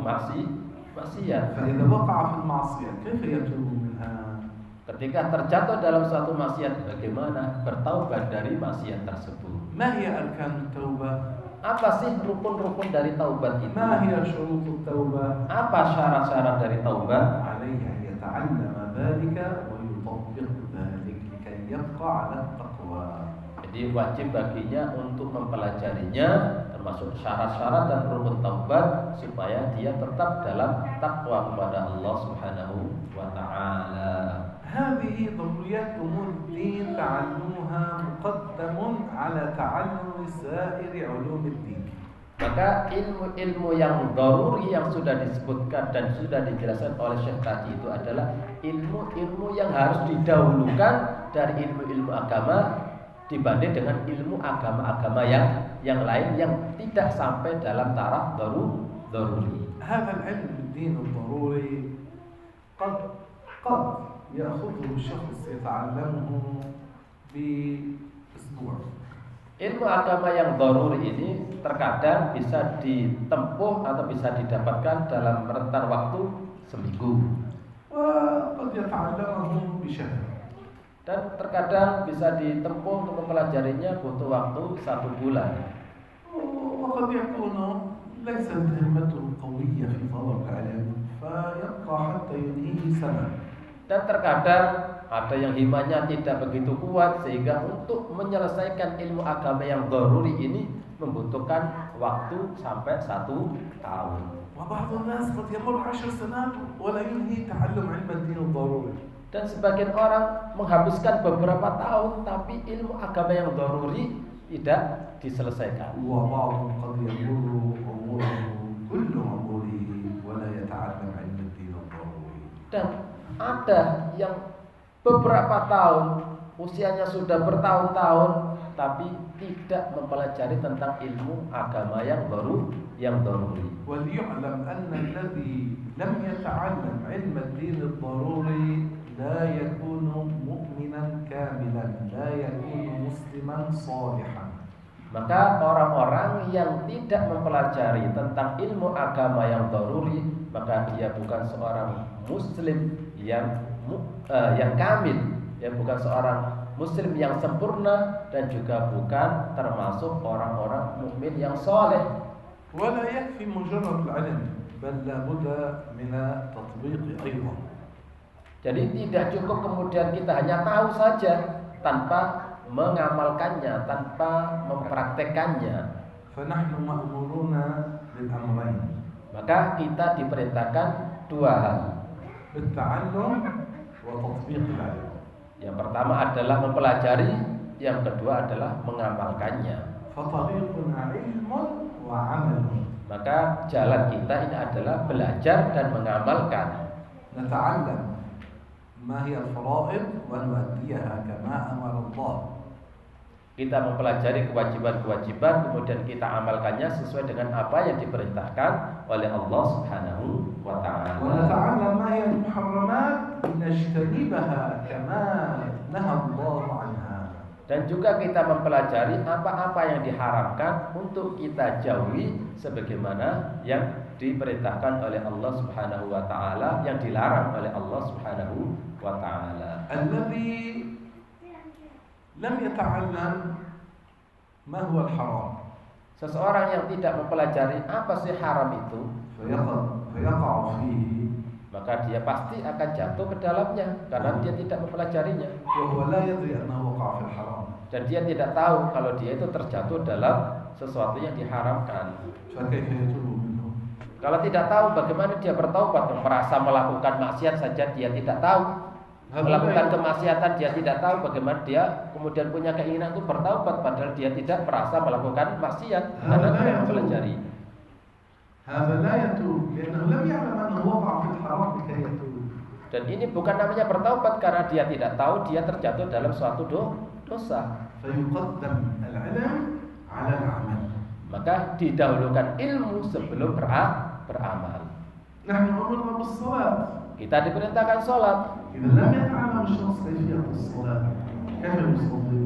maksiat. فإذا وقع في المعصية كيف يتوب منها؟ Ketika terjatuh dalam suatu maksiat, bagaimana bertaubat dari maksiat tersebut? ما هي أركان التوبة؟ Apa sih rukun-rukun dari taubat itu? ما هي شروط التوبة؟ Apa syarat-syarat dari taubat? عليه أن يتعلم ذلك ويطبق ذلك لكي يبقى على التقوى. Jadi wajib baginya untuk mempelajarinya, termasuk syarat-syarat dan rukun taubat, supaya dia tetap dalam takwa kepada Allah Subhanahu wa Ta'ala. هذه ضروريات أمور الدين تعلمها مقدم على تعلم سائر علوم الدين. Maka ilmu-ilmu yang daruri yang sudah disebutkan dan sudah dijelaskan oleh Syekh tadi itu adalah ilmu-ilmu yang harus didahulukan dari ilmu-ilmu agama dibanding dengan ilmu agama-agama yang lain yang tidak sampai dalam taraf daruri. هذا العلم الدين الضروري قد يأخذه الشخص يتعلمه بأسبوع. Ilmu agama yang daruri ini terkadang bisa ditempuh atau bisa didapatkan dalam rentan waktu seminggu. وقد يتعلمه بشهر. Dan terkadang bisa ditempuh untuk mempelajarinya butuh waktu 1 bulan. وقد يكون ليست همته قوية في طلب العلم فيبقى حتى ينهيه سنة. Dan terkadang ada yang himanya tidak begitu kuat sehingga untuk menyelesaikan ilmu agama yang daruri ini membutuhkan waktu sampai 1 tahun. وبعض الناس قد يمر 10 سنوات ولا ينهي تعلم علم الدين الضروري. Dan sebagian orang menghabiskan beberapa tahun tapi ilmu agama yang daruri tidak diselesaikan. وبعضهم قد يمر عمره كل عمره ولا يتعلم علم الدين الضروري. Dan ada yang beberapa tahun usianya sudah bertahun-tahun tapi tidak mempelajari tentang ilmu agama yang daruri. وليعلم أن الذي لم يتعلم علم الدين الضروري لا يكون مؤمنا كاملا، لا يكون مسلما صالحا. Maka orang-orang yang tidak mempelajari tentang ilmu agama yang daruri, maka dia bukan seorang muslim yang kamil, ya, bukan seorang muslim yang sempurna dan juga bukan termasuk orang-orang mukmin yang soleh. ولا يكفي مجرد العلم بل لابد من التطبيق أيضا. Jadi tidak cukup kemudian kita hanya tahu saja tanpa mengamalkannya, tanpa mempraktekannya. فنحن مأمورون بالأمرين. Maka kita diperintahkan 2 hal. بالتعلم وتطبيق العلم. Yang pertama adalah mempelajari, yang kedua adalah mengamalkannya. فطريقنا علم وعمل. Maka jalan kita ini adalah belajar dan mengamalkan. نتعلم ما هي الفرائض ونؤديها كما أمر الله. Kita mempelajari kewajiban-kewajiban, kemudian kita amalkannya sesuai dengan apa yang diperintahkan oleh Allah Subhanahu wa Ta'ala. ونتعلم ما هي المحرمات نجتنبها كما نهى الله عنها. Dan juga kita mempelajari apa-apa yang diharamkan untuk kita jauhi sebagaimana yang diperintahkan oleh Allah Subhanahu wa Ta'ala, yang dilarang oleh Allah Subhanahu wa Ta'ala. الذي لم يتعلم ما هو الحرام Seseorang yang tidak mempelajari apa sih haram itu, فيقع فيه maka dia pasti akan jatuh ke dalamnya karena dia tidak mempelajarinya. وهو لا يدري أنه وقع في الحرام. Dan dia tidak tahu kalau dia itu terjatuh dalam sesuatu yang diharamkan. فكيف يتوب منه؟ Kalau tidak tahu, bagaimana dia bertaubat? Merasa melakukan maksiat saja dia tidak tahu, melakukan kemaksiatan dia tidak tahu, bagaimana dia kemudian punya keinginan untuk bertaubat padahal dia tidak merasa melakukan maksiat karena tidak mempelajari. هذا لا يتوب لأنه لم يعلم أنه وقع في الحرام لكي يتوب. Dan ini bukan namanya bertaubat karena dia tidak tahu dia terjatuh dalam suatu dosa. فيقدم العلم على العمل. Maka didahulukan ilmu sebelum beramal. نحن أمرنا بالصلاة. Kita diperintahkan sholat. إذا لم يتعلم الشخص كيفية الصلاة كيف يصلي؟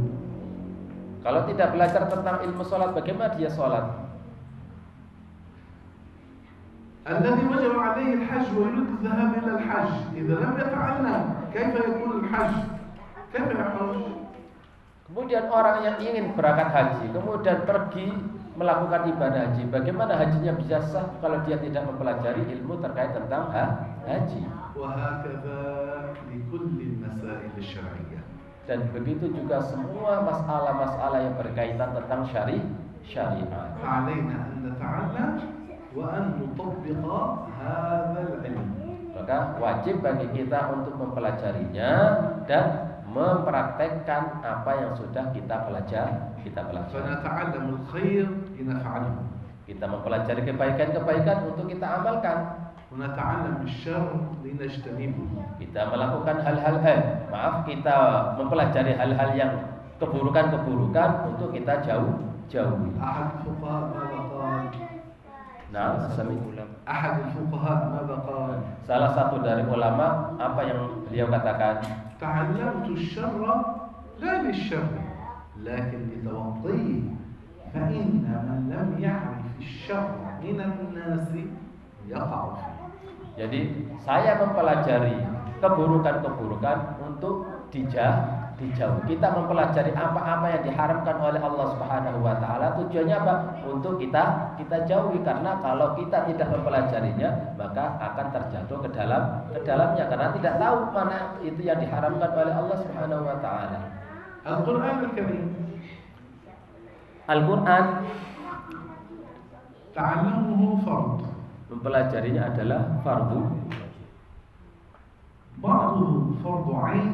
Kalau tidak belajar tentang ilmu sholat, bagaimana dia sholat? الذي وجب عليه الحج ويريد الذهاب إلى الحج إذا لم يتعلم كيف يكون الحج كيف يحج؟ Kemudian orang yang ingin berangkat haji, kemudian pergi melakukan ibadah haji, bagaimana hajinya bisa sah kalau dia tidak mempelajari ilmu terkait tentang haji? وهكذا لكل المسائل الشرعية. Dan begitu juga semua masalah-masalah yang berkaitan tentang syariat. فعلينا أن نتعلم وأن نطبق هذا العلم. Maka wajib bagi kita untuk mempelajarinya dan mempraktekkan apa yang sudah kita pelajari. فنتعلم الخير لنفعله. Kita mempelajari kebaikan-kebaikan untuk kita amalkan. ونتعلم الشر لنجتنبه. Kita melakukan kita mempelajari hal-hal yang keburukan-keburukan untuk kita jauhi. أحد الفقهاء ماذا قال؟ أحد الفقهاء ماذا قال؟ Salah satu dari ulama apa yang beliau katakan? تعلمت الشر لا للشر لكن لتوقيه فإن من لم يعرف الشر من الناس يقع فيه. Jadi saya mempelajari keburukan-keburukan untuk dijauh. Kita mempelajari apa-apa yang diharamkan oleh Allah Subhanahu wa taala. Tujuannya apa? Untuk kita jauhi, karena kalau kita tidak mempelajarinya maka akan terjatuh ke dalamnya karena tidak tahu mana itu yang diharamkan oleh Allah Subhanahu wa taala. Al-Qur'an Al-Karim. Al-Qur'an ta'allamuhu fard. Mempelajarinya adalah fardu. Ba'duhu fardu 'ain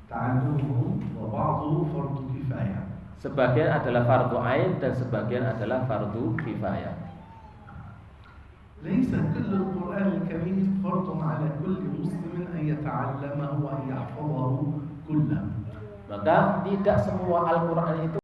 ta'allumu wa ba'duhu fardu kifayah. Sebagian adalah fardu ain dan sebagian adalah fardu kifayah. ليس كل القرآن الكريم فرض على كل مسلم أن يتعلمه وأن يحفظه كله. Maka tidak semua Al-Qur'an itu